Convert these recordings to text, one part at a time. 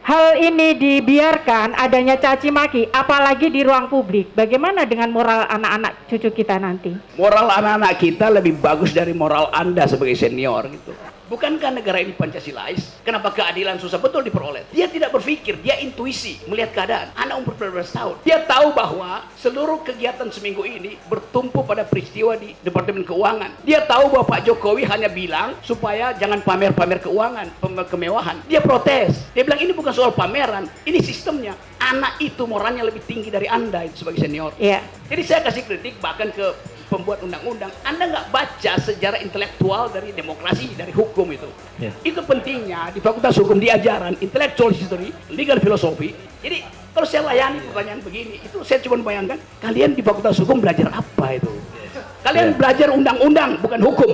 hal ini dibiarkan adanya caci maki, apalagi di ruang publik, bagaimana dengan moral anak-anak cucu kita nanti? Moral anak-anak kita lebih bagus dari moral Anda sebagai senior gitu. Bukankah negara ini Pancasilais? Kenapa keadilan susah betul diperoleh? Dia tidak berpikir, dia intuisi melihat keadaan. Anak umur 12 tahun, dia tahu bahwa seluruh kegiatan seminggu ini bertumpu pada peristiwa di Departemen Keuangan. Dia tahu bahwa Pak Jokowi hanya bilang supaya jangan pamer-pamer keuangan, kemewahan. Dia protes, dia bilang ini bukan soal pameran, ini sistemnya. Anak itu moralnya lebih tinggi dari Anda itu sebagai senior. Iya. Jadi saya kasih kritik bahkan ke pembuat undang-undang, Anda nggak baca sejarah intelektual dari demokrasi, dari hukum itu. Yeah. Itu pentingnya di Fakultas Hukum diajaran intellectual history, legal philosophy. Jadi kalau saya layani pertanyaan begini, itu saya cuma bayangkan kalian di Fakultas Hukum belajar apa itu? Kalian belajar undang-undang bukan hukum.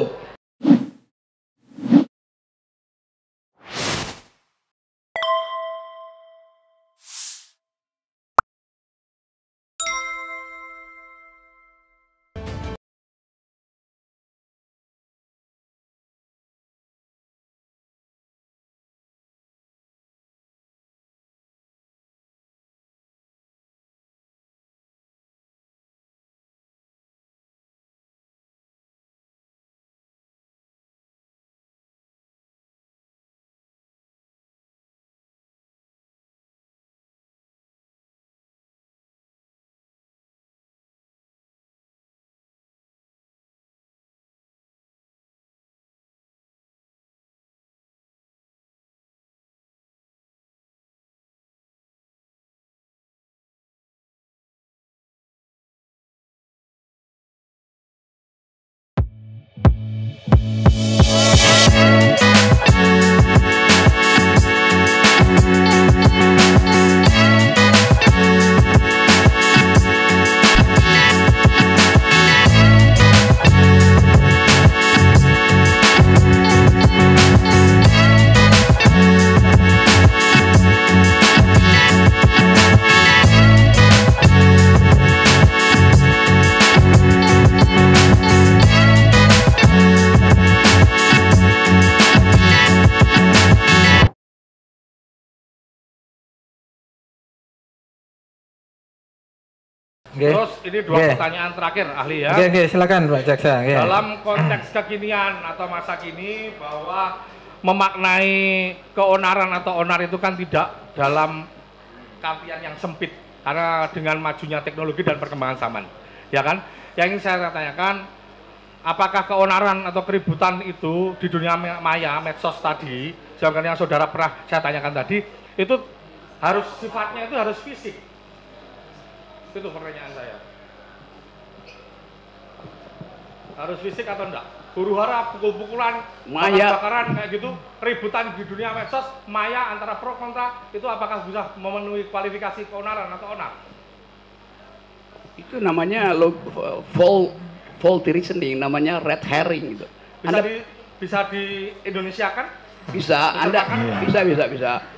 Terus ini dua pertanyaan terakhir ahli ya. Silakan Pak Jaksa. Dalam konteks kekinian atau masa kini bahwa memaknai keonaran atau onar itu kan tidak dalam artian yang sempit karena dengan majunya teknologi dan perkembangan zaman, ya kan? Yang ingin saya tanyakan, apakah keonaran atau keributan itu di dunia maya, medsos tadi, seperti yang saudara pernah saya tanyakan tadi, itu harus sifatnya itu harus fisik? Itu pertanyaan saya. Harus fisik atau enggak? Huru hara, pukul-pukulan, bakar-bakaran kayak gitu, ributan di dunia medsos, maya antara pro kontra, itu apakah bisa memenuhi kualifikasi keonaran atau onar? Itu namanya faulty reasoning, namanya red herring gitu. Bisa di Indonesia kan? Bisa, Anda bisa.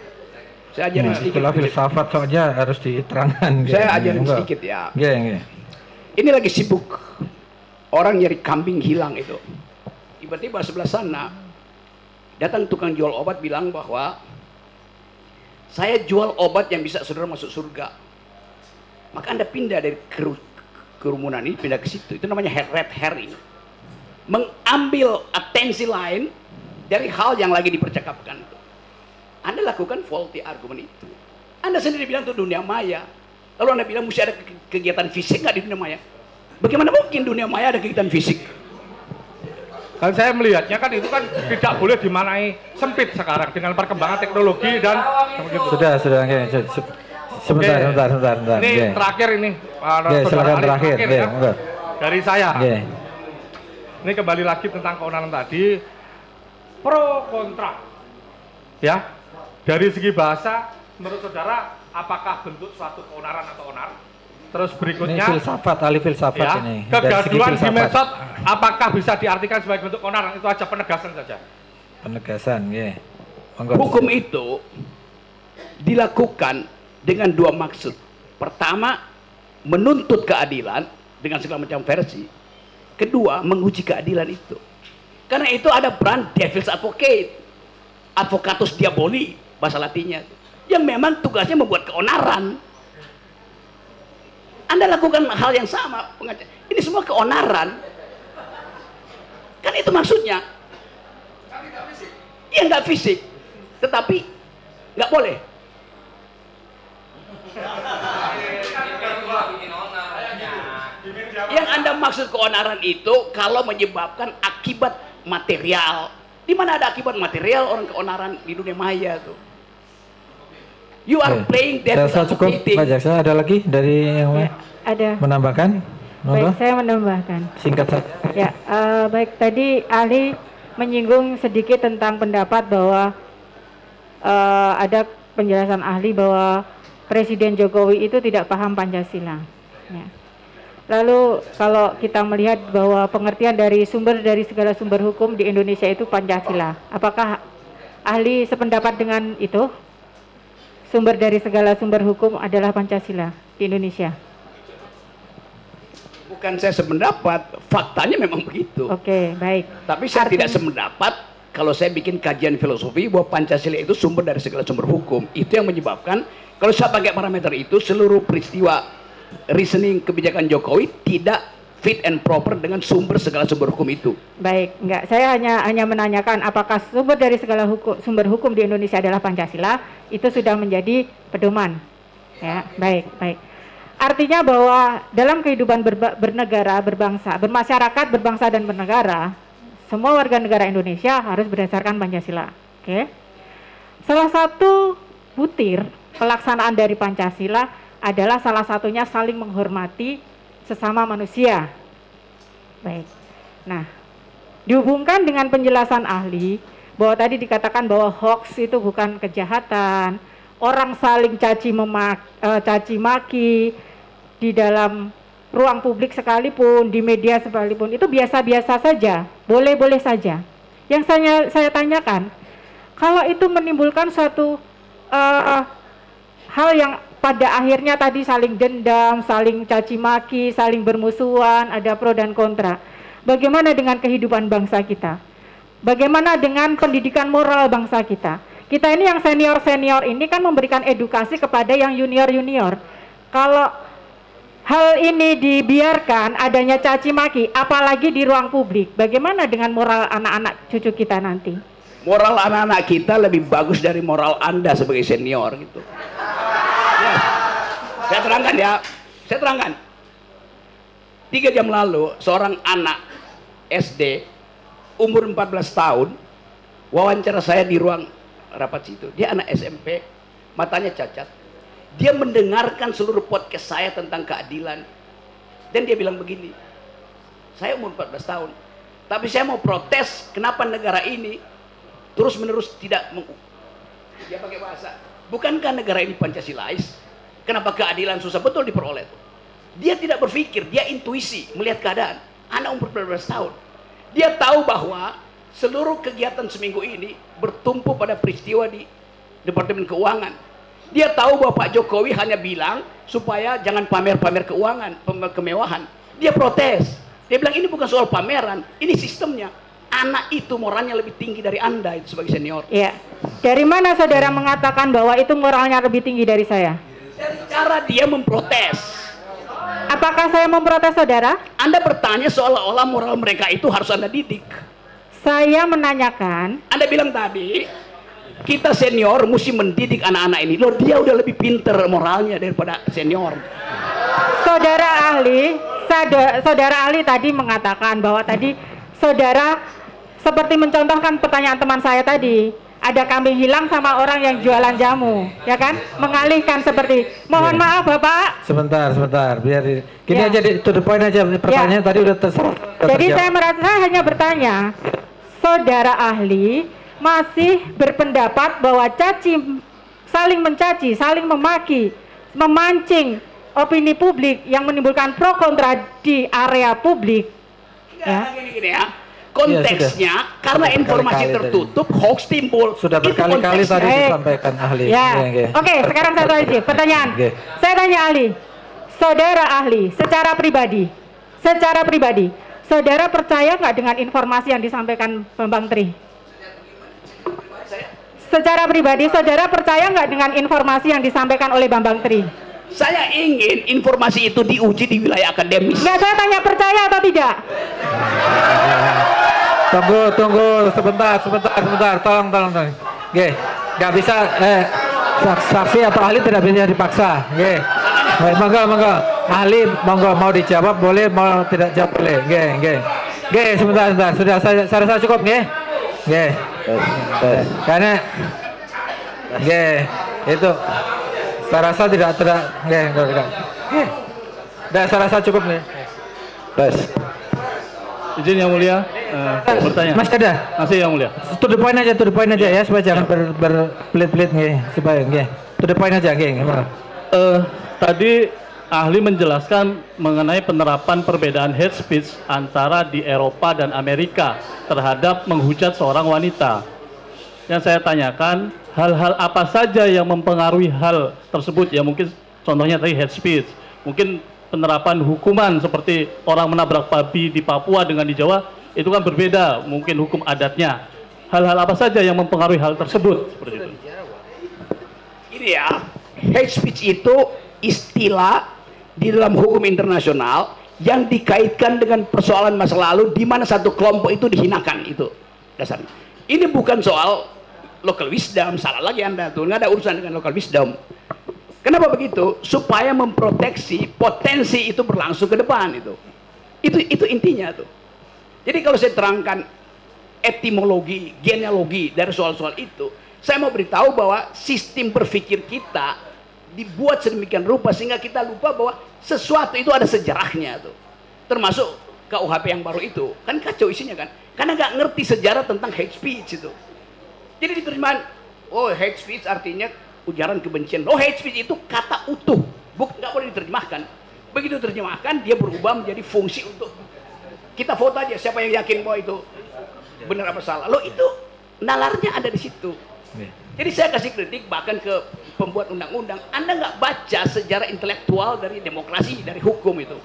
Saya ajarin sedikit. Istilah filsafat saja harus diterangkan. Saya ajarin sedikit ya. Ini lagi sibuk orang nyari kambing hilang itu. Tiba-tiba sebelah sana datang tukang jual obat bilang bahwa saya jual obat yang bisa saudara masuk surga. Maka Anda pindah dari kerumunan ini, pindah ke situ. Itu namanya red herring. Mengambil atensi lain dari hal yang lagi dipercakapkan. Anda lakukan faulty argument itu. Anda sendiri bilang itu dunia maya. Lalu Anda bilang mesti ada kegiatan fisik nggak di dunia maya? Bagaimana mungkin dunia maya ada kegiatan fisik? Kan saya melihatnya kan itu kan tidak boleh dimaknai sempit sekarang dengan perkembangan teknologi dan sudah sebentar. Ini terakhir ini. Silakan terakhir. Dari saya. Ini kembali lagi tentang keonaran tadi, pro kontra. Ya. Dari segi bahasa, menurut saudara, apakah bentuk suatu keonaran atau onar? Terus berikutnya, ini ahli filsafat ya, ini. Kegaduhan di medsos, apakah bisa diartikan sebagai bentuk keonaran? Itu aja penegasan saja. Penegasan, ya. Hukum itu dilakukan dengan dua maksud. Pertama, menuntut keadilan dengan segala macam versi. Kedua, menguji keadilan itu. Karena itu ada peran devil's advocate, advocatus diaboli, bahasa Latinnya. yang memang tugasnya membuat keonaran. Anda lakukan hal yang sama, ini semua keonaran. Kan itu maksudnya. Iya nggak fisik, tetapi nggak boleh. Yang Anda maksud keonaran itu kalau menyebabkan akibat material. Di mana ada akibat material orang keonaran di dunia maya tuh. You are playing that. Saya cukup, Pak Jaksa. Ada lagi dari yang lain? Ada. Menambahkan? Baik, saya menambahkan. Singkat saja. Ya, baik, tadi ahli menyinggung sedikit tentang pendapat bahwa ada penjelasan ahli bahwa Presiden Jokowi itu tidak paham Pancasila. Ya. Lalu kalau kita melihat bahwa pengertian dari segala sumber hukum di Indonesia itu Pancasila, apakah ahli sependapat dengan itu? Sumber dari segala sumber hukum adalah Pancasila di Indonesia. Bukan saya sependapat, faktanya memang begitu. Oke, baik. Tapi saya tidak sependapat kalau saya bikin kajian filosofi bahwa Pancasila itu sumber dari segala sumber hukum. Itu yang menyebabkan kalau saya pakai parameter itu, seluruh peristiwa reasoning kebijakan Jokowi tidak fit and proper dengan sumber segala sumber hukum itu. Baik, enggak. Saya hanya menanyakan apakah sumber dari segala sumber hukum di Indonesia adalah Pancasila, itu sudah menjadi pedoman. Ya, baik, baik. Artinya bahwa dalam kehidupan bernegara, berbangsa, bermasyarakat, berbangsa dan bernegara, semua warga negara Indonesia harus berdasarkan Pancasila. Oke. Salah satu butir pelaksanaan dari Pancasila adalah salah satunya saling menghormati sesama manusia. Baik. Nah, dihubungkan dengan penjelasan ahli bahwa tadi dikatakan bahwa hoax itu bukan kejahatan, orang saling caci maki di dalam ruang publik sekalipun, di media sekalipun, itu biasa-biasa saja, boleh-boleh saja. Yang saya tanyakan, kalau itu menimbulkan suatu hal yang pada akhirnya tadi saling dendam, saling caci maki, saling bermusuhan, ada pro dan kontra. Bagaimana dengan kehidupan bangsa kita? Bagaimana dengan pendidikan moral bangsa kita? Kita ini yang senior-senior ini kan memberikan edukasi kepada yang junior-junior. Kalau hal ini dibiarkan adanya caci maki, apalagi di ruang publik, bagaimana dengan moral anak-anak cucu kita nanti? Moral anak-anak kita lebih bagus dari moral Anda sebagai senior gitu. Saya terangkan ya, saya terangkan. 3 jam lalu seorang anak SD umur 14 tahun wawancara saya di ruang rapat situ. Dia anak SMP, matanya cacat. Dia mendengarkan seluruh podcast saya tentang keadilan. Dan dia bilang begini, saya umur 14 tahun, tapi saya mau protes kenapa negara ini terus menerus tidak dia pakai bahasa, bukankah negara ini Pancasilais? Kenapa keadilan susah betul diperoleh? Dia tidak berpikir, dia intuisi melihat keadaan. Anak umur 14 tahun, dia tahu bahwa seluruh kegiatan seminggu ini bertumpu pada peristiwa di Departemen Keuangan. Dia tahu bahwa Pak Jokowi hanya bilang supaya jangan pamer-pamer keuangan, kemewahan. Dia protes, dia bilang ini bukan soal pameran, ini sistemnya. Anak itu moralnya lebih tinggi dari Anda itu sebagai senior. Iya. Dari mana saudara mengatakan bahwa itu moralnya lebih tinggi dari saya? Dari cara dia memprotes. Apakah saya memprotes saudara? Anda bertanya seolah-olah moral mereka itu harus Anda didik. Saya menanyakan. Anda bilang tadi, kita senior mesti mendidik anak-anak ini. Loh, dia udah lebih pinter moralnya daripada senior. Saudara ahli tadi mengatakan bahwa tadi saudara seperti mencontohkan pertanyaan teman saya tadi. Ada kambing hilang sama orang yang jualan jamu, ya kan? Mengalihkan seperti, mohon maaf Bapak. Sebentar, biar gini aja to the point aja. Pertanyaan tadi udah terserah. Jadi saya hanya bertanya, saudara ahli masih berpendapat bahwa saling mencaci, saling memaki, memancing opini publik yang menimbulkan pro kontra di area publik. Gini ya. Konteksnya karena informasi tertutup, hoax timbul. Sudah berkali-kali tadi disampaikan ahli. Ya. Oke, sekarang satu lagi pertanyaan. Saya tanya ahli, saudara ahli, secara pribadi, saudara percaya nggak dengan informasi yang disampaikan Bambang Tri? secara pribadi saudara percaya nggak dengan informasi yang disampaikan oleh Bambang Tri? Saya ingin informasi itu diuji di wilayah akademis. Nggak, saya tanya percaya atau tidak? Tunggu sebentar, tolong. Oke, nggak bisa, saksi atau ahli tidak bisa dipaksa. Oke, monggo, ahli monggo mau dijawab boleh, mau tidak jawab boleh. Oke, sebentar, sudah saya rasa cukup, oke, karena, itu, saya rasa tidak, saya rasa cukup nih. Izin yang mulia, bertanya. Mas ada? Masih yang mulia. To the point aja ya, supaya jangan berbelit-belit supaya to the point aja Tadi ahli menjelaskan mengenai penerapan perbedaan hate speech antara di Eropa dan Amerika terhadap menghujat seorang wanita. Yang saya tanyakan, hal-hal apa saja yang mempengaruhi hal tersebut? Ya mungkin contohnya tadi hate speech, mungkin penerapan hukuman seperti orang menabrak babi di Papua dengan di Jawa itu kan berbeda, mungkin hukum adatnya. Hal-hal apa saja yang mempengaruhi hal tersebut seperti itu? Ini ya, hate speech itu istilah di dalam hukum internasional yang dikaitkan dengan persoalan masa lalu di mana satu kelompok itu dihinakan, itu dasarnya. Ini bukan soal local wisdom, salah lagi Anda tuh, nggak ada urusan dengan local wisdom. Kenapa begitu? Supaya memproteksi potensi itu berlangsung ke depan itu. Itu intinya tuh. Jadi kalau saya terangkan etimologi, genealogi dari soal-soal itu, saya mau beritahu bahwa sistem berpikir kita dibuat sedemikian rupa sehingga kita lupa bahwa sesuatu itu ada sejarahnya tuh. Termasuk KUHP yang baru itu, kan kacau isinya kan? Karena nggak ngerti sejarah tentang hate speech itu. Jadi diterjemahan, oh hate speech artinya ujaran kebencian. Oh, hate speech itu kata utuh, nggak boleh diterjemahkan. Begitu terjemahkan, dia berubah menjadi fungsi untuk kita vote aja siapa yang yakin bahwa itu benar apa salah. Loh, itu nalarnya ada di situ. Jadi saya kasih kritik bahkan ke pembuat undang-undang. Anda nggak baca sejarah intelektual dari demokrasi, dari hukum itu.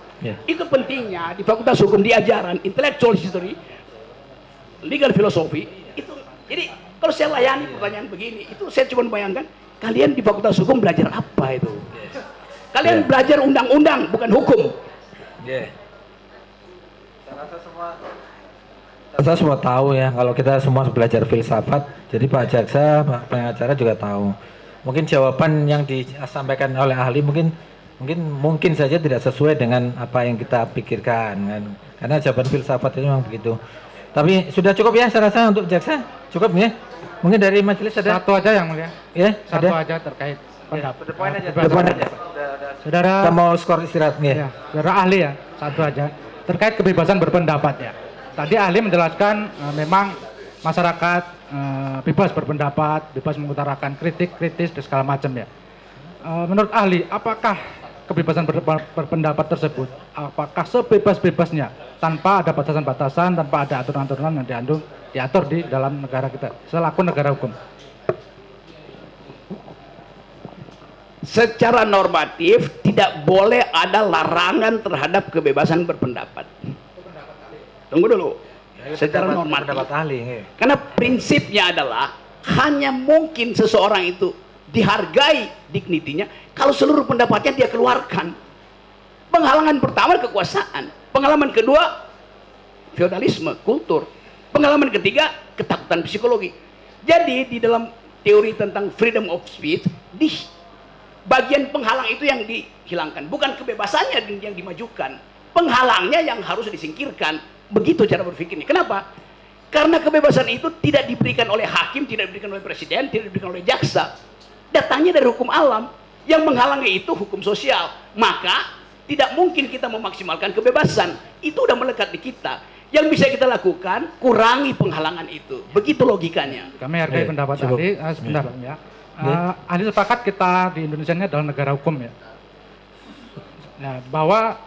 Itu pentingnya di Fakultas Hukum diajaran intellectual history, legal philosophy. Itu. Jadi kalau saya layani pertanyaan begini, itu saya cuma bayangkan. Kalian di Fakultas Hukum belajar apa itu? Kalian belajar undang-undang, bukan hukum. Saya semua tahu ya, kalau kita semua belajar filsafat, jadi Pak Jaksa, Pak pengacara juga tahu. Mungkin jawaban yang disampaikan oleh ahli mungkin saja tidak sesuai dengan apa yang kita pikirkan kan. Karena jawaban filsafat itu memang begitu. Tapi sudah cukup ya saya rasa untuk Jaksa, cukup ya. Mungkin dari majelis ada satu aja yang mulia. Ya, satu ada? aja terkait pendapat. Depan aja. Saudara, kita mau skor istirahat ya. Saudara ahli ya, satu aja terkait kebebasan berpendapat ya. Tadi ahli menjelaskan memang masyarakat bebas berpendapat, bebas mengutarakan kritik, kritis dan segala macam ya. Menurut ahli, apakah kebebasan berpendapat tersebut, apakah sebebas-bebasnya tanpa ada batasan-batasan, tanpa ada aturan-aturan yang diatur di dalam negara kita selaku negara hukum? Secara normatif tidak boleh ada larangan terhadap kebebasan berpendapat. Tunggu dulu. Secara normatif. Karena prinsipnya adalah hanya mungkin seseorang itu dihargai dignitinya kalau seluruh pendapatnya dia keluarkan. Penghalangan pertama kekuasaan, pengalaman kedua feodalisme, kultur, pengalaman ketiga ketakutan psikologi. Jadi di dalam teori tentang freedom of speech, di bagian penghalang itu yang dihilangkan, bukan kebebasannya yang dimajukan, penghalangnya yang harus disingkirkan. Begitu cara berpikirnya. Kenapa? Karena kebebasan itu tidak diberikan oleh hakim, tidak diberikan oleh presiden, tidak diberikan oleh jaksa. Datangnya dari hukum alam. Yang menghalangi itu hukum sosial. Maka tidak mungkin kita memaksimalkan kebebasan. Itu udah melekat di kita. Yang bisa kita lakukan, kurangi penghalangan itu. Begitu logikanya. Kami hargai pendapat ahli. Sebentar ya. Ahli sepakat kita di Indonesia ini adalah negara hukum ya. Nah, bahwa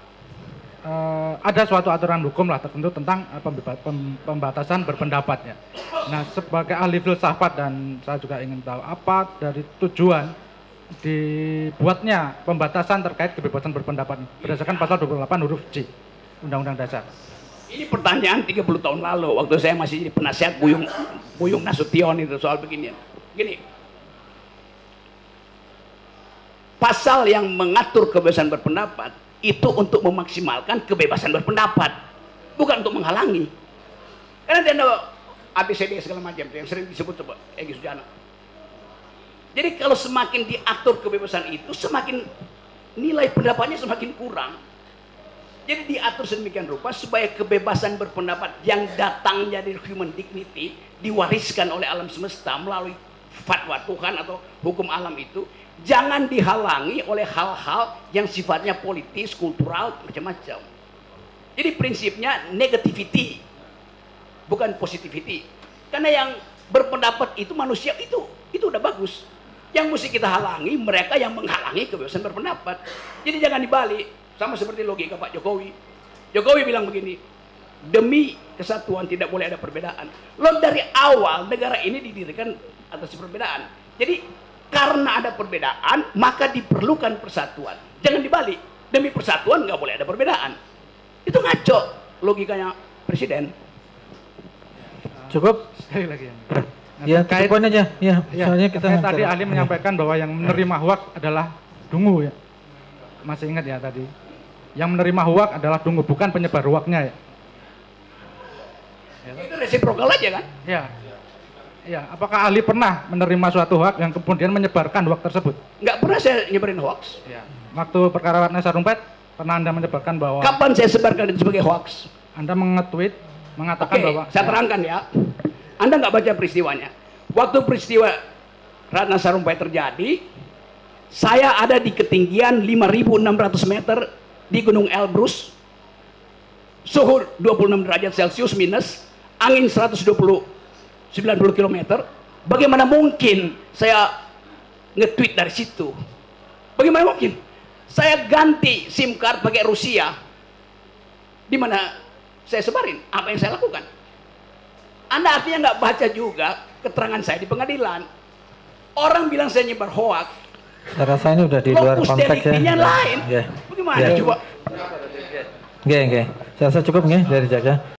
ada suatu aturan hukum lah tertentu tentang pembatasan berpendapat ya. Nah, sebagai ahli filsafat dan saya juga ingin tahu apa dari tujuan dibuatnya pembatasan terkait kebebasan berpendapat berdasarkan pasal 28 huruf C Undang-Undang Dasar. Ini pertanyaan 30 tahun lalu waktu saya masih jadi penasihat Buyung Nasution itu soal beginian. Gini, pasal yang mengatur kebebasan berpendapat itu untuk memaksimalkan kebebasan berpendapat, bukan untuk menghalangi. Karena ada ABCD segala macam yang sering disebut Egy Sujana. Jadi kalau semakin diatur kebebasan itu, semakin nilai pendapatnya semakin kurang. Jadi diatur sedemikian rupa supaya kebebasan berpendapat yang datangnya dari human dignity diwariskan oleh alam semesta melalui fatwa Tuhan atau hukum alam itu jangan dihalangi oleh hal-hal yang sifatnya politis, kultural, macam-macam. Jadi prinsipnya negativity, bukan positivity. Karena yang berpendapat itu manusia itu udah bagus. Yang mesti kita halangi mereka yang menghalangi kebebasan berpendapat. Jadi jangan dibalik, sama seperti logika Pak Jokowi. Jokowi bilang begini, demi kesatuan tidak boleh ada perbedaan. Loh, dari awal negara ini didirikan atas perbedaan. Jadi karena ada perbedaan maka diperlukan persatuan. Jangan dibalik, demi persatuan nggak boleh ada perbedaan. Itu ngaco logikanya presiden. Cukup? Sekali lagi ya, cukup aja. Ya, soalnya kita tadi ahli menyampaikan bahwa yang menerima hoaks adalah dungu ya. Masih ingat ya tadi? Yang menerima hoaks adalah dungu, bukan penyebar hoaksnya ya. Itu resiprokal aja kan? Ya. Ya, apakah ahli pernah menerima suatu hoaks yang kemudian menyebarkan hoaks tersebut? Nggak pernah saya nyebarin hoaks. Ya. Waktu perkara Ratna Sarumpait, pernah Anda menyebarkan bahwa... Kapan saya sebarkan itu sebagai hoaks? Anda mengetweet, mengatakan bahwa... saya terangkan ya. Anda nggak baca peristiwanya. Waktu peristiwa Ratna Sarumpait terjadi, saya ada di ketinggian 5.600 meter di Gunung Elbrus, suhu 26 derajat Celcius minus, angin 90 km. Bagaimana mungkin saya nge-tweet dari situ? Bagaimana mungkin? Saya ganti SIM card pakai Rusia. Di mana saya sebarin? Apa yang saya lakukan? Anda artinya nggak baca juga keterangan saya di pengadilan. Orang bilang saya nyebar hoax. Saya rasa ini udah di luar konteks ya. Lain. Yeah. Bagaimana Yeah. coba? Oke. Saya rasa cukup nggih dari Jaga.